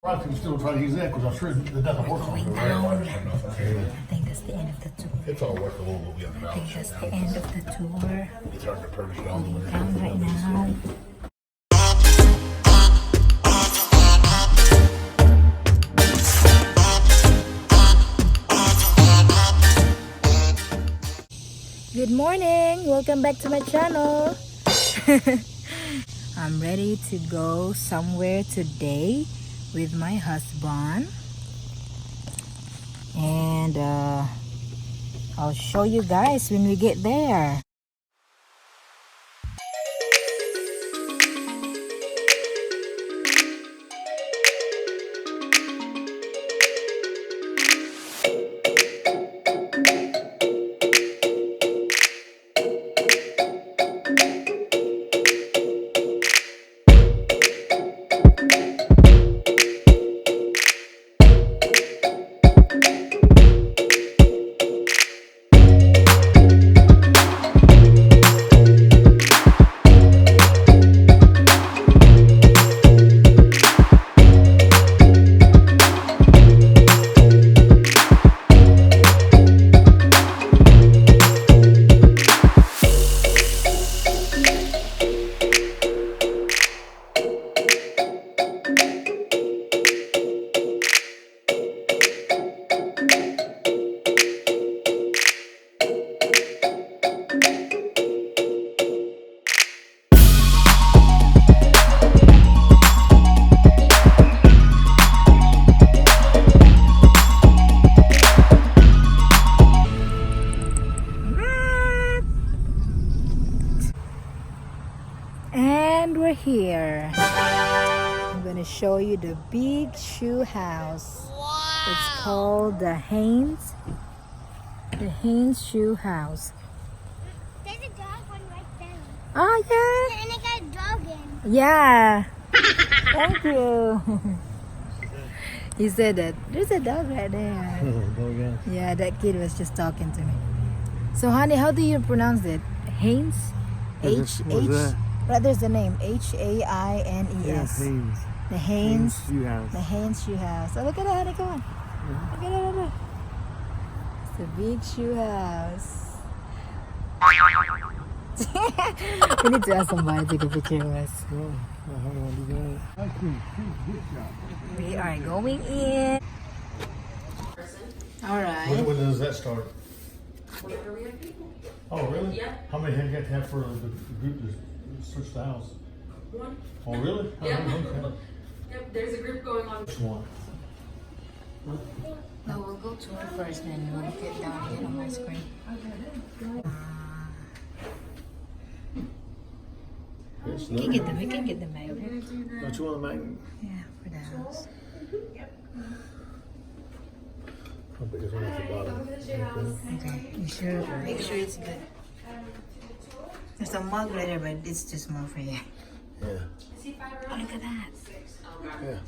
lot of people still try to use that because I'm sure it doesn't work on the Down. right. I think that's the end of the tour. It's all worth a little bit on the I think balance. that's the end of the tour. It's hard to purge it all the way. Down right now. Good morning! Welcome back to my channel. I'm ready to go somewhere today with my husband. And I'll show you guys when we get there. And we're here. I'm gonna show you the big shoe house. Wow. It's called the Haines. The Haines shoe house. There's a dog one right there. Oh yeah. And I got a dog in. Yeah. Thank you. He said that there's a dog right there. Yeah, that kid was just talking to me. So honey, how do you pronounce it? Haines? H. Right, there's the name Haines. Yeah, Haines. The Haines Shoe House. The Haines shoe house. Oh, look at that, honey, come on. Look at that, look. It's a big shoe house. We need to ask somebody to take a picture of us. We are going in. Alright. When does that start? Whenever we have people. Oh, really? Yeah. How many have you got to have for the group to search the house? One. Oh, really? Yeah. Oh, okay. Yep, there's a group going on. Which one? No, we'll go to it first, then we'll get down here on my screen. Yes, We can get them. We can get them back. Don't you want to make? Yeah, for the house. I'll put this one at the bottom. Okay, you sure? Make sure it's good. There's a mug right there, but it's too small for you. Yeah. Oh, look at that. Yeah.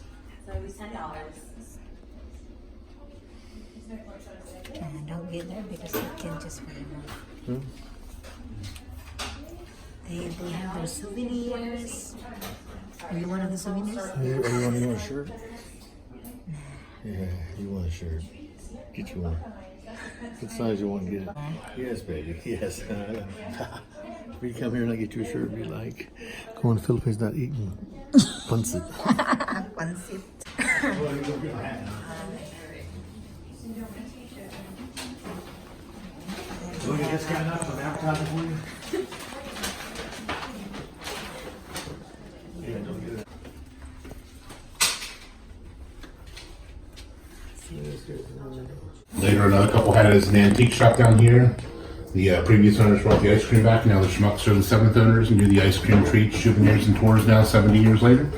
So we $10. And don't get there because you can just put it on. They have their souvenirs. Are you one of the souvenirs? You want a shirt? Yeah, you want a shirt. Get you one. What size you want to get? Yes, baby. Yes. If you come here and I get you a shirt, be like, going to the Philippines not eating pancit. Pancit. Will you just got enough of advertising for you? Yeah, don't get it. Later, another couple had it as an antique shop down here. The previous owners brought the ice cream back. Now the Schmucks are the seventh owners and do the ice cream treats, souvenirs, and tours now 70 years later.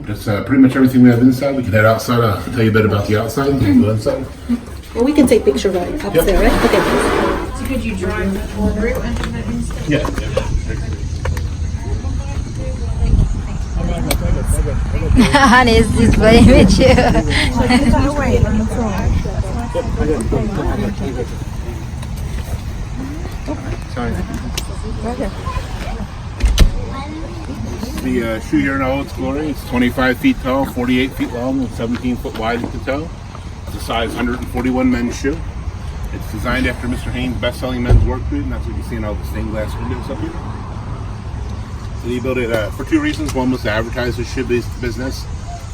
That's pretty much everything we have inside. We can head outside. I'll tell you a bit about the outside. We can go inside. Well, we can take pictures right up Yep. there, right? Okay. So could you drive through and do that instead? Yeah. Honey is just playing with you. Sorry. The shoe here in all its glory. It's 25 feet tall, 48 feet long, and 17 foot wide at the toe. It's a size 141 men's shoe. It's designed after Mr. Haines' best-selling men's work boot, and that's what you see in all the stained glass windows up here. So he built it for two reasons. One was to advertise his shoe business.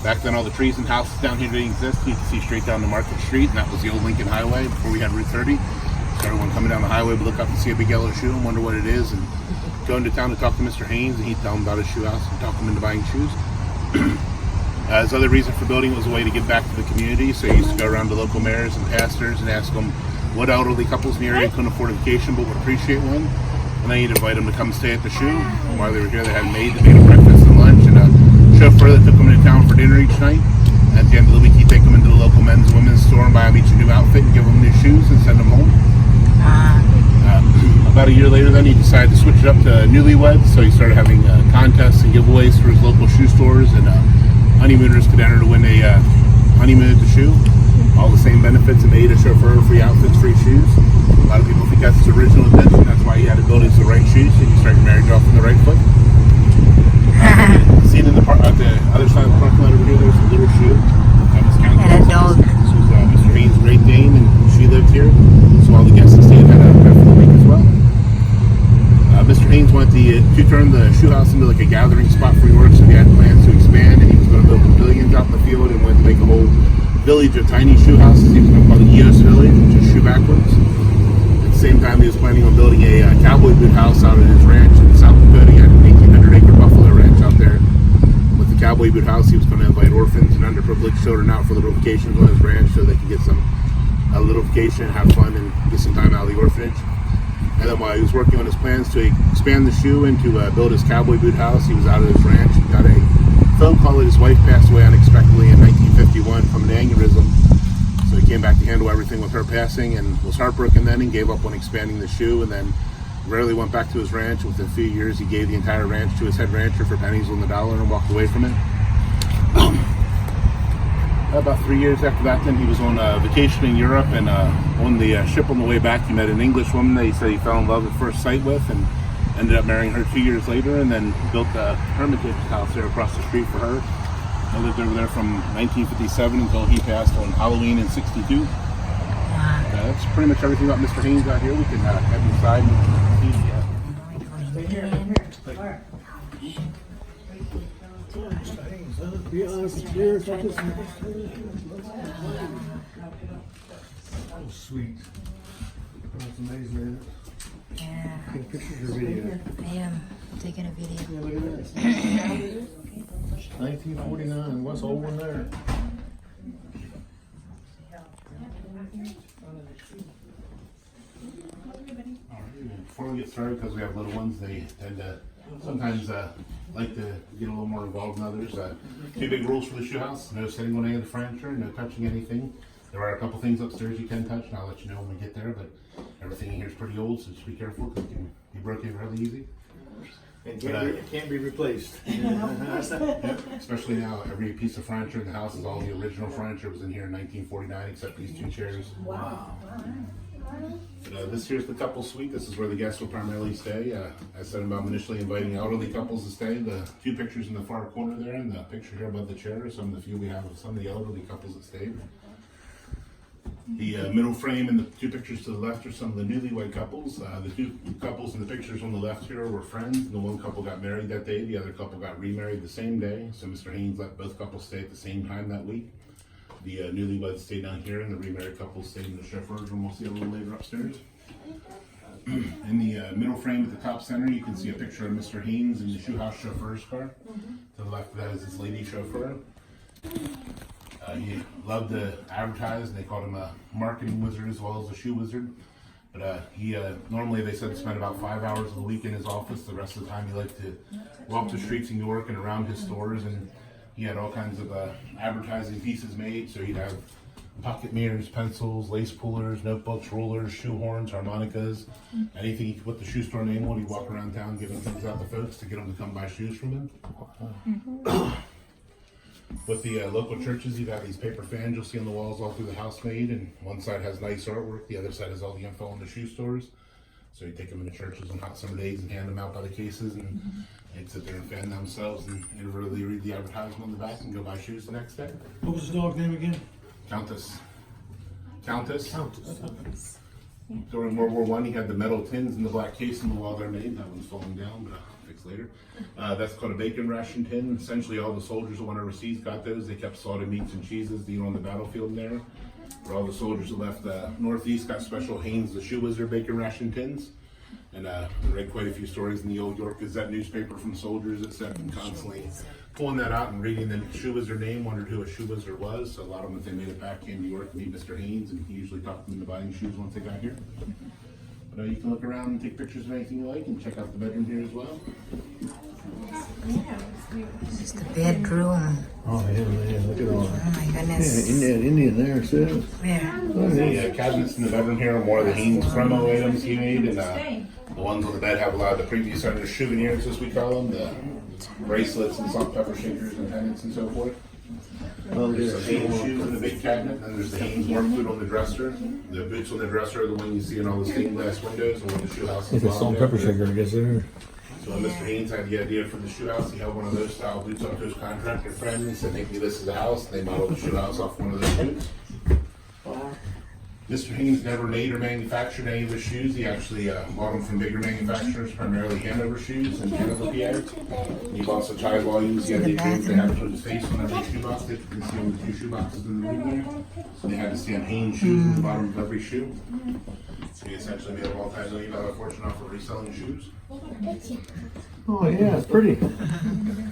Back then, all the trees and houses down here didn't exist. You could see straight down the Market Street, and that was the old Lincoln Highway before we had Route 30. So everyone coming down the highway would look up and see a big yellow shoe and wonder what it is, and go into town to talk to Mr. Haines, and he'd tell him about his shoe house and talk him into buying shoes. His other reason for building it was a way to give back to the community. So he used to go around to local mayors and pastors and ask them what elderly couples in the area couldn't afford a vacation but would appreciate one. And then he'd invite them to come stay at the shoe. And while they were here, they had a maid that made them breakfast and lunch, and a chauffeur that took them into town for dinner each night. And at the end of the week, he'd take them into the local men's and women's store and buy them each a new outfit and give them new shoes and send them home. About a year later, then he decided to switch it up to newlyweds. So he started having contests and giveaways for his local shoe stores, and honeymooners could enter to win a honeymoon at the shoe. All the same benefits, and aid, a chauffeur, free outfits, free shoes. A lot of people think that's his original intention. That's why he had to build his the right shoes, so you can start your marriage off on the right foot. Seen in the at the other side of the parking lot over here, there's a little shoe. That was And a dog. This was Mr. Haines' Great Dane, and she lived here. So all the guests that stayed had a half of the week as well. Mr. Haines wanted to turn the shoe house into like a gathering spot for work, so he had plans to expand, and he was going to build pavilions out in the field and wanted to make a whole village of tiny shoe houses. He was going to call it EOS Village, which is shoe backwards. At the same time, he was planning on building a cowboy boot house out at his ranch in South Dakota. He had an 1,800-acre buffalo ranch out there. And with the cowboy boot house, he was going to invite orphans and underprivileged children out for little vacations on his ranch so they could get a little vacation, have fun, and get some time out of the orphanage. And then while he was working on his plans to expand the shoe and to build his cowboy boot house, he was out at his ranch and got a phone call that his wife passed away unexpectedly in 1951 from an aneurysm. So he came back to handle everything with her passing and was heartbroken then and gave up on expanding the shoe, and then rarely went back to his ranch. Within a few years, he gave the entire ranch to his head rancher for pennies on the dollar and walked away from it. About 3 years after that, then he was on vacation in Europe, and on the ship on the way back, he met an English woman that he said he fell in love at first sight with, and ended up marrying her 2 years later, and then built a hermitage house there across the street for her. I lived over there from 1957 until he passed on Halloween in '62. That's pretty much everything about Mr. Haines out here. We can head inside and see. Be honest, here. Oh, sweet. That's amazing, isn't it? Yeah, Take pictures or video? I am taking a video. Yeah, look at this. 1949. What's old one there? Before we get started, because we have little ones, they tend to sometimes like to get a little more involved than others. Two big rules for the shoe house: no sitting on any of the furniture, no touching anything. There are a couple things upstairs you can touch, and I'll let you know when we get there, but everything in here is pretty old, so just be careful because it can be broken really easy. It can't be replaced. Yep. Especially now, every piece of furniture in the house is all the original furniture. It was in here in 1949, except these two chairs. Wow. But, this here's the couple suite. This is where the guests will primarily stay. I said about initially inviting elderly couples to stay. The two pictures in the far corner there, and the picture here above the chair are some of the few we have of some of the elderly couples that stayed. The middle frame and the two pictures to the left are some of the newlywed couples. The two couples in the pictures on the left here were friends. The one couple got married that day. The other couple got remarried the same day. So Mr. Haines let both couples stay at the same time that week. The newlyweds stayed down here, and the remarried couple stayed in the chauffeur's room. We'll see a little later upstairs. In the middle frame at the top center, you can see a picture of Mr. Haines in the shoe house chauffeur's car. To the left of that is his lady chauffeur. He loved to advertise, and they called him a marketing wizard as well as a shoe wizard. But he normally, they said, spent about 5 hours of the week in his office. The rest of the time, he liked to walk the streets in York and around his stores, and he had all kinds of advertising pieces made. So he'd have pocket mirrors, pencils, lace pullers, notebooks, rulers, shoe horns, harmonicas, anything he could put the shoe store name on. He'd walk around town giving things out to folks to get them to come buy shoes from him. With the local churches, you've got these paper fans you'll see on the walls all through the house made, and one side has nice artwork, the other side has all the info on the shoe stores. So you take them into churches on hot summer days and hand them out by the cases, and they'd sit there and fan themselves and really read the advertisement on the back and go buy shoes the next day. What was the dog's name again? Countess. Countess. Countess. During World War One, he had the metal tins in the black case on the wall they're made. That one's falling down, but I'll fix later. That's called a bacon ration tin. Essentially, all the soldiers that went overseas got those. They kept salted meats and cheeses, on the battlefield there. For all the soldiers that left the Northeast, got special Haines, the shoe wizard bacon ration tins. And I read quite a few stories in the old York Gazette newspaper from soldiers that said constantly pulling that out and reading the shoe wizard name, wondered who a shoe wizard was. So a lot of them, if they made it back in New York, meet Mr. Haines, and he usually talked them into buying shoes once they got here. But you can look around and take pictures of anything you like, and check out the bedroom here as well. This is the bedroom. Oh yeah, man, look at all that. Oh my goodness. Yeah, Indian there, sis. Where? The cabinets in the bedroom here are more of the Haines promo items he made, and the ones on the bed have a lot of the previous owners' souvenirs, as we call them, the bracelets and salt pepper shakers and pendants and so forth. Oh, There's yeah. some Haines shoes in the big cabinet, and there's the Haines work boot on the dresser. The boots on the dresser are the one you see in all the stained glass windows, and when the shoe house is It's a salt and pepper shaker, I guess there. So when Mr. Haines had the idea for the shoe house, he held one of those style boots up to his contractor friend and said, make me this as a house. And they modeled the shoe house off one of those boots. Mr. Haines never made or manufactured any of his shoes. He actually bought them from bigger manufacturers, primarily Hanover Shoes in Hanover, PA. He bought such high volumes, he had the agreement to have to put his face on every shoebox. They can see on the two shoeboxes in the room there. So they had to see on Haines shoes on the bottom of every shoe. So he essentially made a multi-million-dollar fortune off of reselling shoes. Oh yeah, it's pretty.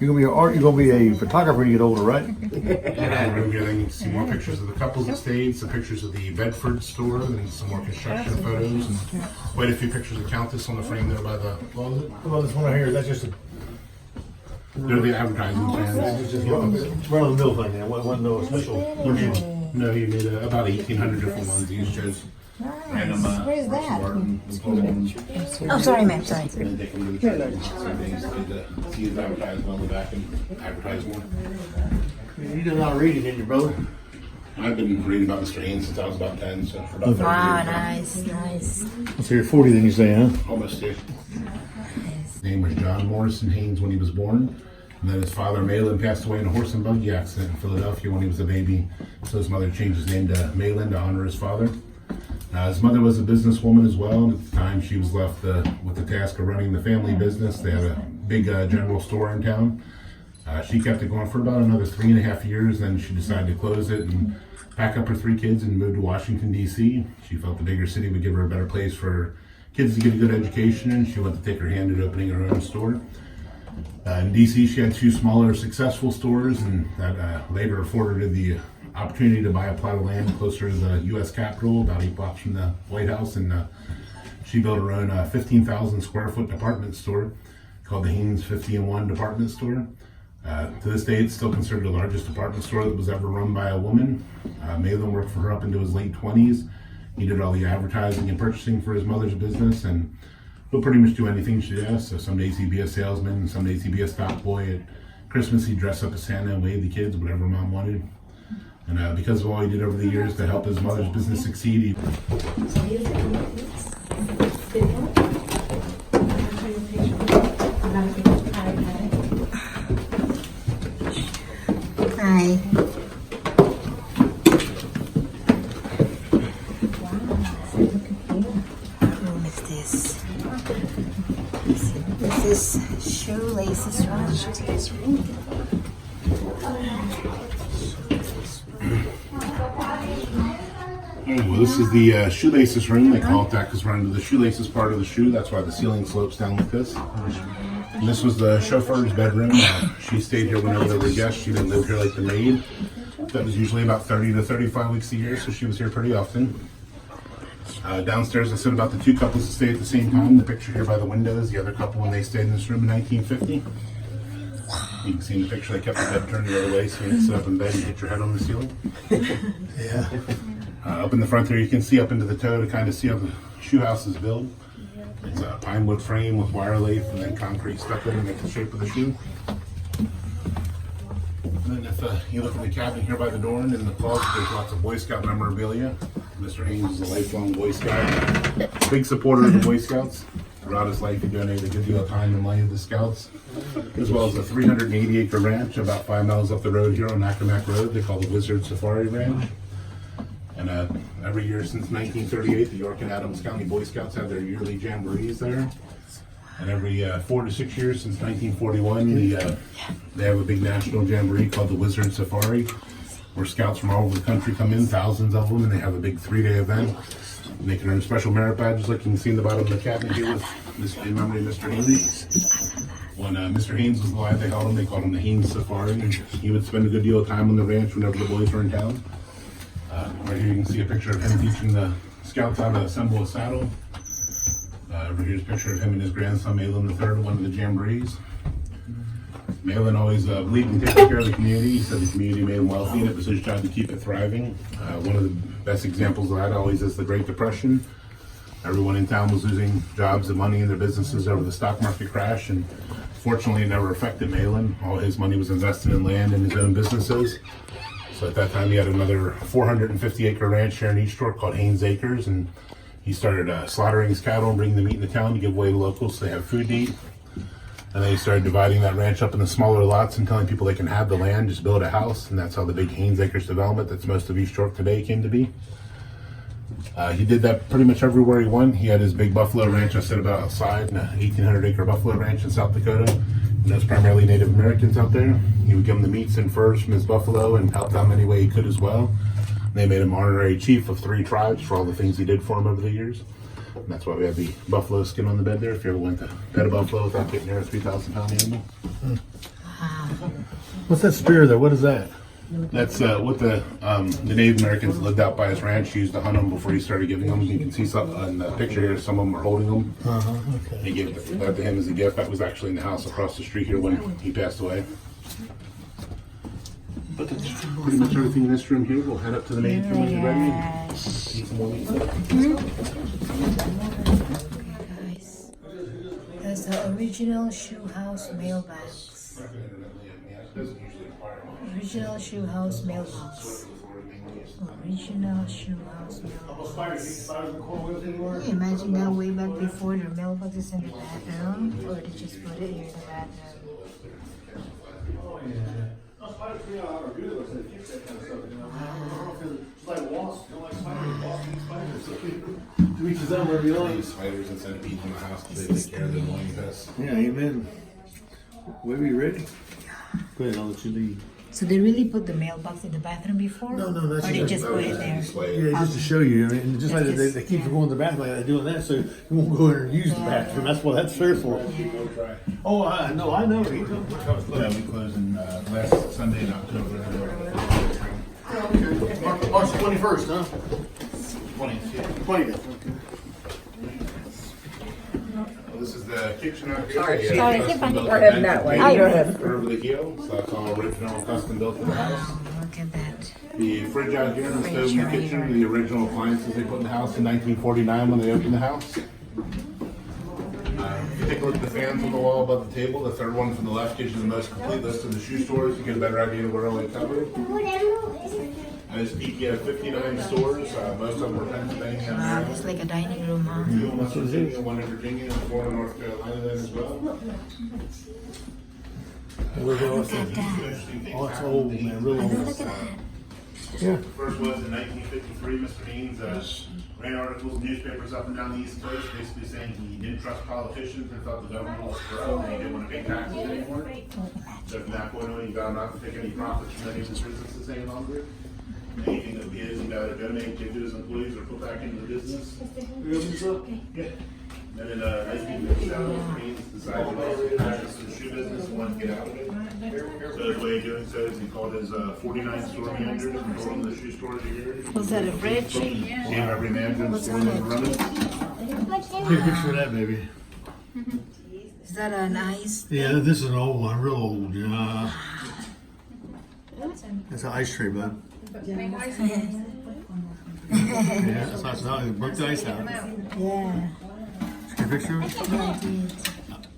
You're gonna be a photographer when you get older, right? And in the room here, then you can see more pictures of the couples that stayed, some pictures of the Bedford store, and some more construction photos, and quite a few pictures of Countess on the frame there by the closet. Well, this one right here, that's just a They're the advertising plans. it's just run of the mill thing. There wasn't no special. No, he made about 1,800 different ones. He just chose random. Where's that? Oh, Oh, sorry, ma'am. Sorry. And then take them to the church and some things to see his advertisement on the back and advertise more. You did a lot of reading, didn't you, brother? I've been reading about Mr. Haines since I was about 10, so for about 30 Wow, years. nice. So you're 40 then, you say, huh? Almost there. His name was John Morrison Haines when he was born. And then his father, Malin, passed away in a horse and buggy accident in Philadelphia when he was a baby. So his mother changed his name to Malin to honor his father. His mother was a businesswoman as well. At the time, she was left with the task of running the family business. They had a big general store in town. She kept it going for about another 3.5 years. Then she decided to close it and pack up her 3 kids and move to Washington, D.C. She felt the bigger city would give her a better place for kids to get a good education, and she wanted to take her hand at opening her own store. In D.C., she had 2 smaller, successful stores, and that later afforded her the opportunity to buy a plot of land closer to the U.S. Capitol, about 8 blocks from the White House, and she built her own 15,000 square foot department store called the Haines 50-in-1 Department Store. To this day, it's still considered the largest department store that was ever run by a woman. Malin worked for her up into his late 20s. He did all the advertising and purchasing for his mother's business, and he'll pretty much do anything she asks. So some days he'd be a salesman, and some days he'd be a stock boy. At Christmas, he'd dress up as Santa and wave the kids, whatever mom wanted. And because of all he did over the years to help his mother's business succeed, Hi. What room is this? This is shoelaces room. well, this is the shoelaces room. They call it that because we're under the shoelaces part of the shoe. That's why the ceiling slopes down like this. And this was the chauffeur's bedroom. She stayed here whenever there were guests. She didn't live here like the maid. That was usually about 30 to 35 weeks a year, so she was here pretty often. Downstairs, I said about the 2 couples that stayed at the same time. The picture here by the window is the other couple when they stayed in this room in 1950. You can see in the picture they kept the bed turned the other way so you didn't sit up in bed and hit your head on the ceiling. Yeah. Up in the front there, you can see up into the toe to kind of see how the shoe house is built. It's a pine wood frame with wire lathe and then concrete stuck in to make the shape of the shoe. And then if you look in the cabinet here by the door and in the closet, there's lots of Boy Scout memorabilia. Mr. Haines is a lifelong Boy Scout, big supporter of the Boy Scouts. Throughout his life, he donated a good deal of time and money to the Scouts, as well as a 380-acre ranch about 5 miles up the road here on Accomack Road. They call the Wizard Safari Ranch. And every year since 1938, the York and Adams County Boy Scouts have their yearly jamborees there. And every 4 to 6 years since 1941, they have a big national jamboree called the Wizard Safari, where scouts from all over the country come in, thousands of them, and they have a big 3-day event. And they can earn special merit badges like you can see in the bottom of the cabinet here with in memory of Mr. Haines. When Mr. Haines was alive, they called him the Haines Safari, and he would spend a good deal of time on the ranch whenever the boys were in town. Right here you can see a picture of him teaching the scouts how to assemble a saddle. Over here's a picture of him and his grandson Malin III, one of the jamborees. Malin always believed in taking care of the community. He said the community made him wealthy and it was his job to keep it thriving. One of the best examples of that always is the Great Depression. Everyone in town was losing jobs and money in their businesses over the stock market crash, and fortunately it never affected Malin. All his money was invested in land and his own businesses. So at that time he had another 450-acre ranch here in East York called Haines Acres, and he started slaughtering his cattle and bringing the meat into town to give away to locals so they have food to eat. And then he started dividing that ranch up into smaller lots and telling people they can have the land, just build a house, and that's how the big Haines Acres development that's most of East York today came to be. He did that pretty much everywhere he went. He had his big buffalo ranch I said about outside, an 1,800-acre buffalo ranch in South Dakota. And there's primarily Native Americans out there. He would give them the meats and furs from his buffalo and help them any way he could as well. And they made him honorary chief of 3 tribes for all the things he did for them over the years. And that's why we have the buffalo skin on the bed there, if you ever went to pet a buffalo without getting near a 3,000-pound animal. What's that spear there? What is that? That's what the Native Americans lived out by his ranch used to hunt them before he started giving them. You can see some in the picture here, some of them are holding them. Okay. They gave that to him as a gift. That was actually in the house across the street here when he passed away. But that's pretty much everything in this room here. We'll head up to the main room when you're ready. Eat some more meat. Guys, that's the original shoe house mailbox. Original shoe house mailbox. Original shoe house mailbox. Can you imagine that way back before their mailbox is in the bathroom? Or they just put it here in the bathroom? Spiders and centipedes in the house because they take care of the annoying pests. Yeah, amen. Whenever you're ready. Go ahead, I'll let you lead. So they really put the mailbox in the bathroom before? No, that's or they just put it there? Yeah, just to show you. I mean, just like they keep you going to the bathroom, like they're doing that, so you won't go in and use the bathroom. That's what that's there for. Oh, I know. Yeah, we close in last Sunday in October. March 21st, huh? 20th. 20th. This is the kitchen out here. Sorry, Sorry, Custom keep on- built Go ahead that way. event Go ahead. Over the heel, so that's all original, custom built for the house. Look at that. The fridge out here and the stove in the Fridge right kitchen are here. the original appliances they put in the house in 1949 when they opened the house. If you take a look at the fans on the wall above the table, the third one from the left gives you the most complete list of the shoe stores. You get a better idea of where all they cover. At his peak, he had 59 stores. Most of them were Pennsylvania. Wow, it's like a dining room, huh? 2 in West Virginia, 1 in Virginia, and 4 in North Carolina then as well. Look at that. Oh, it's old, man. Real Look old. at that. Yeah. First was in 1953, Mr. Haines ran articles in newspapers up and down the East Coast, basically saying he didn't trust politicians and thought the government was corrupt and he didn't want to pay taxes anymore. So from that point on, he vowed not to take any profits from any of his businesses any longer. Anything that would be his, he vowed to donate, give to his employees, or put back into the business. Yeah. And in 1957, Mr. Haines decided to also practice his shoe business and wanted to get out of it. So his way of doing so is he called his 49 store managers and told them the shoe stores a year. Was that a fridge? Gave every manager in the store that running. Take a picture of that, baby. Is that an ice? Yeah, this is an old one. Real old. Yeah. That's an ice tray, bud. Yeah, that's nice. They broke the ice out. Yeah. Take a picture of it? Yeah, I did.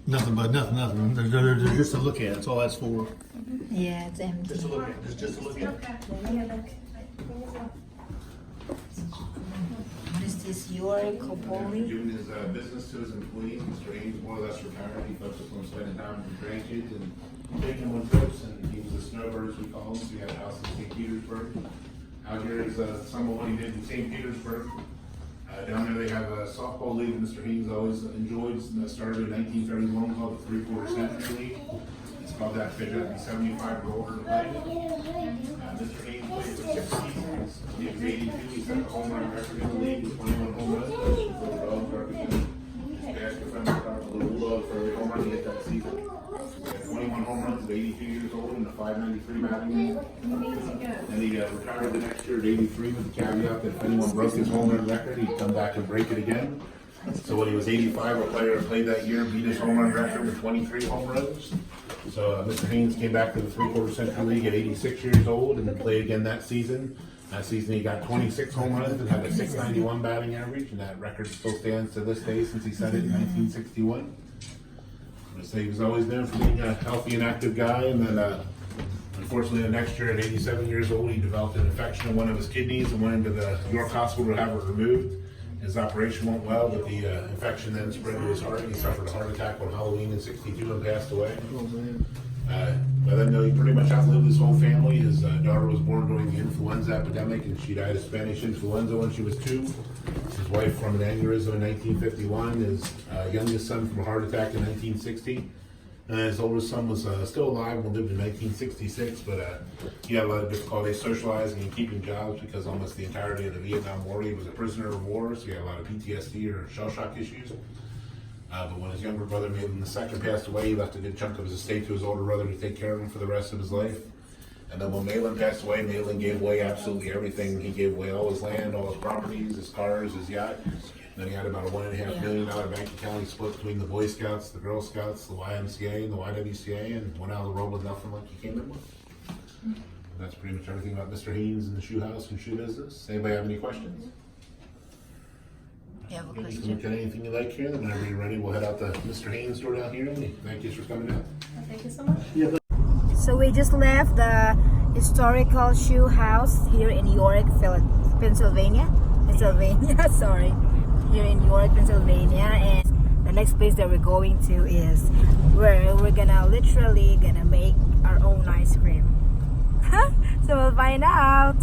Nothing, bud. Nothing. They're just to look at. That's all that's for. Yeah, it's empty. Just to look at. Just to look at. York, Copoli. Doing his business to his employees. Mr. Haines more or less retired. He focused on spending time with his grandkids and taking them on trips. And he was a snowbird, as we call him. So he had a house in St. Petersburg. Out here is some of what he did in St. Petersburg. Down there they have a softball league Mr. Haines always enjoyed. Started in 1931 called the 3/4 Century League. It's called that because you have to be 75 or older to play. Mr. Haines played for 6 seasons. He was 82. He set a home run record in the league with 21 home runs. For the Dogs represented his past defender, the Bulldogs, for every home run he hit that season. He had 21 home runs at 82 years old and a 593 batting average. And he retired the next year at 83 with the caveat that if anyone broke his home run record, he'd come back and break it again. So when he was 85, a player who played that year beat his home run record with 23 home runs. So Mr. Haines came back to the 3/4 Century League at 86 years old and played again that season. That season he got 26 home runs and had a 691 batting average, and that record still stands to this day since he set it in 1961. So he was always known for being a healthy and active guy, and then unfortunately the next year at 87 years old he developed an infection in one of his kidneys and went into the York Hospital to have it removed. His operation went well, but the infection then spread to his heart. He suffered a heart attack on Halloween in '62 and passed away. By then, though, he pretty much outlived his whole family. His daughter was born during the influenza epidemic, and she died of Spanish influenza when she was 2. His wife from an aneurysm in 1951. His youngest son from a heart attack in 1960. His oldest son was still alive and lived in 1966, but he had a lot of difficulty socializing and keeping jobs because almost the entirety of the Vietnam War he was a prisoner of war, so he had a lot of PTSD or shell shock issues. But when his younger brother, Malin II, passed away, he left a good chunk of his estate to his older brother to take care of him for the rest of his life. And then when Malin passed away, Malin gave away absolutely everything. He gave away all his land, all his properties, his cars, his yacht. Then he had about a $1.5 million bank account he split between the Boy Scouts, the Girl Scouts, the YMCA, and the YWCA, and went out of the world with nothing like he came in with. And that's pretty much everything about Mr. Haines and the shoe house and shoe business. Anybody have any questions? You have a You can question? look at anything you like here, then whenever you're ready, we'll head out to Mr. Haines' store down here. And thank you for coming out. Thank you so much. So we just left the historical shoe house here in York, Pennsylvania. Sorry. Here in York, Pennsylvania, and the next place that we're going to is where we're literally gonna make our own ice cream. So we'll find out.